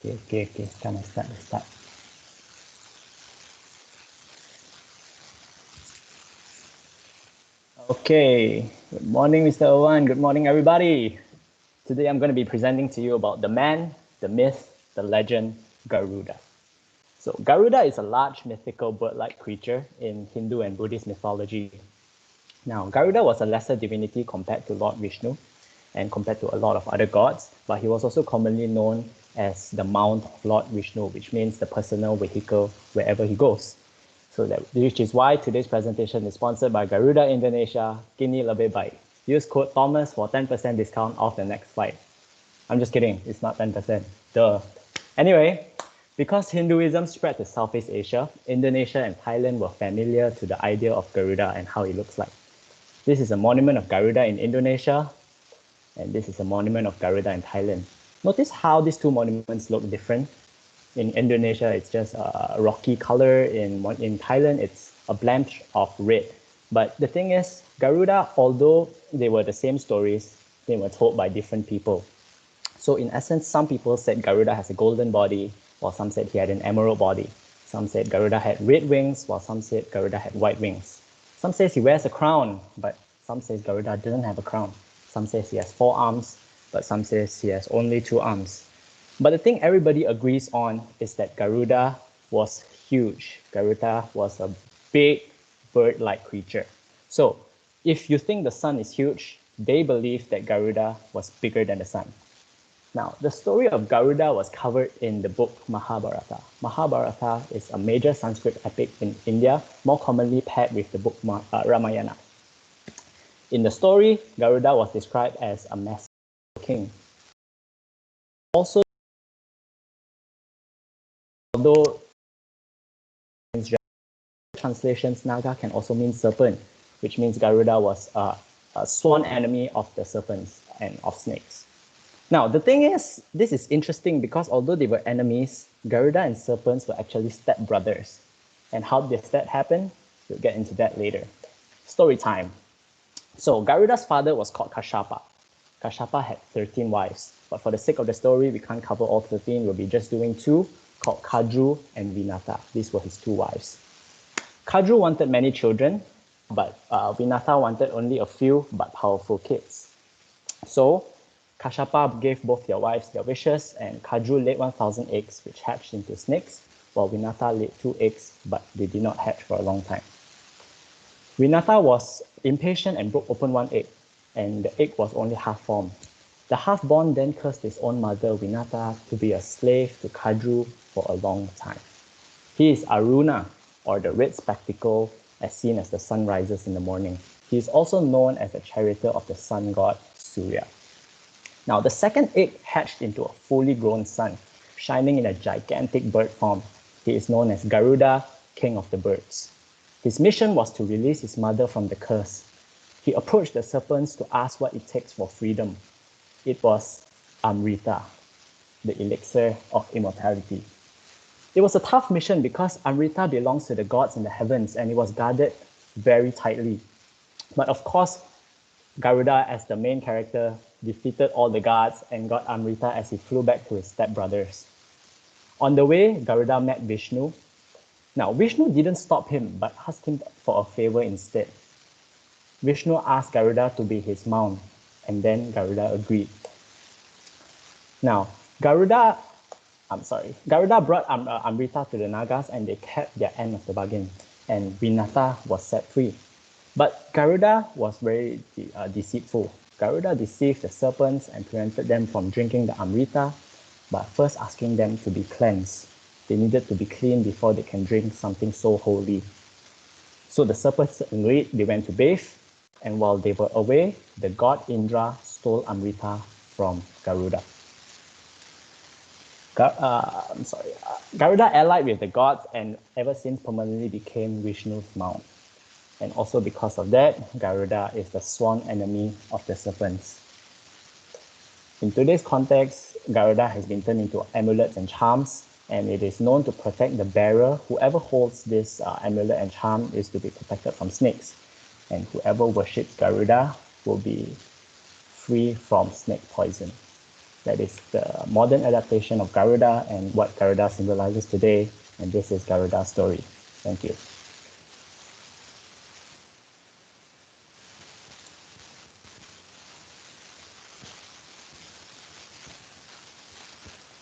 Okay. Come on, start. Okay. Good morning, Mr. Owen. Good morning, everybody. Today I'm going to be presenting to you about the man, the myth, the legend, Garuda. So, Garuda is a large mythical bird-like creature in Hindu and Buddhist mythology. Now, Garuda was a lesser divinity compared to Lord Vishnu and compared to a lot of other gods, but he was also commonly known as the mount of Lord Vishnu, which means the personal vehicle wherever he goes. Which is why today's presentation is sponsored by Garuda Indonesia. Kini lebih baik. Use code Thomas for 10% discount off the next flight. I'm just kidding, it's not 10%. Duh. Anyway, because Hinduism spread to Southeast Asia, Indonesia and Thailand were familiar to the idea of Garuda and how it looks like. This is a monument of Garuda in Indonesia, and this is a monument of Garuda in Thailand. Notice how these two monuments look different. In Indonesia, it's just a rocky color. In Thailand, it's a blend of red. But the thing is, Garuda, although they were the same stories, they were told by different people. So in essence, some people said Garuda has a golden body, while some said he had an emerald body. Some said Garuda had red wings, while some said Garuda had white wings. Some says he wears a crown, but some says Garuda doesn't have a crown. Some says he has 4 arms, but some says he has only 2 arms. But the thing everybody agrees on is that Garuda was huge. Garuda was a big bird-like creature. So if you think the sun is huge, they believe that Garuda was bigger than the sun. Now, the story of Garuda was covered in the book Mahabharata. Mahabharata is a major Sanskrit epic in India, more commonly paired with the book Ramayana. In the story, Garuda was described as a massive king. Also, although translations, Naga can also mean serpent, which means Garuda was a sworn enemy of the serpents and of snakes. Now, the thing is, this is interesting because although they were enemies, Garuda and serpents were actually stepbrothers. And how did that happen? We'll get into that later. Story time. So, Garuda's father was called Kashyapa. Kashyapa had 13 wives, but for the sake of the story, we can't cover all 13. We'll be just doing 2, called Kadru and Vinata. These were his 2 wives. Kadru wanted many children, but Vinata wanted only a few but powerful kids. So, Kashyapa gave both their wives their wishes, and Kadru laid 1,000 eggs, which hatched into snakes, while Vinata laid 2 eggs, but they did not hatch for a long time. Vinata was impatient and broke open 1 egg, and the egg was only half formed. The half-born then cursed his own mother, Vinata, to be a slave to Kadru for a long time. He is Aruna, or the red spectacle, as seen as the sun rises in the morning. He is also known as the charioteer of the sun god, Surya. Now, the second egg hatched into a fully grown sun, shining in a gigantic bird form. He is known as Garuda, king of the birds. His mission was to release his mother from the curse. He approached the serpents to ask what it takes for freedom. It was Amrita, the elixir of immortality. It was a tough mission because Amrita belongs to the gods in the heavens and it was guarded very tightly. But of course, Garuda, as the main character, defeated all the gods and got Amrita as he flew back to his stepbrothers. On the way, Garuda met Vishnu. Now, Vishnu didn't stop him, but asked him for a favor instead. Vishnu asked Garuda to be his mount, and then Garuda agreed. Now, Garuda brought Amrita to the Nagas and they kept their end of the bargain, and Vinata was set free. But Garuda was very deceitful. Garuda deceived the serpents and prevented them from drinking the Amrita, but first asking them to be cleansed. They needed to be clean before they can drink something so holy. So the serpents agreed, they went to bathe, and while they were away, the god Indra stole Amrita from Garuda. Garuda allied with the gods and ever since permanently became Vishnu's mount. And also because of that, Garuda is the sworn enemy of the serpents. In today's context, Garuda has been turned into amulets and charms, and it is known to protect the bearer. Whoever holds this amulet and charm is to be protected from snakes. And whoever worships Garuda will be free from snake poison. That is the modern adaptation of Garuda and what Garuda symbolizes today. And this is Garuda's story. Thank you.